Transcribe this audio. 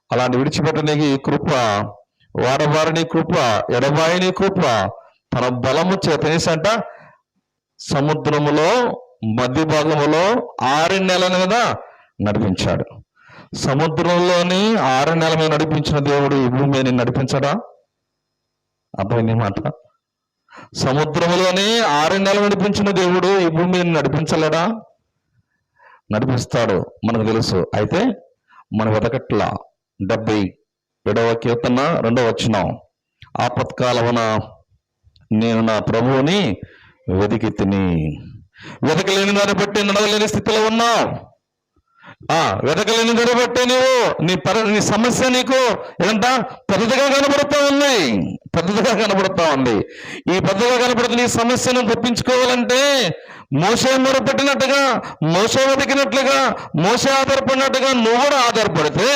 అలాంటి విడిచిపెట్టనికి కృప, వాడబారని కృప, ఎడబాయని కృప, తన బలము చేత అనేసంట సముద్రములో మధ్య భాగములో 6 నెలల మీద నడిపించాడు. సముద్రంలోని 6 నెలల మీద నడిపించిన దేవుడు ఈ భూమి మీద నడిపించడా? అర్థమైంది మాట. సముద్రంలోని 6 నెలలు నడిపించిన దేవుడు ఈ భూమి మీద నడిపించలేడా? నడిపిస్తాడు, మనకు తెలుసు. అయితే మన వెతకట్లా. 77వ కీర్తన 2వ వచనం, ఆపత్కాలమున నేను నా ప్రభువుని వెతికి తిని. వెతకలేని దాన్ని బట్టి నడవలేని స్థితిలో ఉన్నావు. వెతకలేని దాన్ని బట్టి నీ సమస్య నీకు ఏంట పెద్దగా కనబడుతూ ఉంది. ఈ పెద్దగా కనబడుతున్న ఈ సమస్యను తప్పించుకోవాలంటే మోషే మొరపెట్టినట్టుగా, మోషే వెతికినట్లుగా, మోషే ఆధారపడినట్టుగా నువ్వు కూడా ఆధారపడితే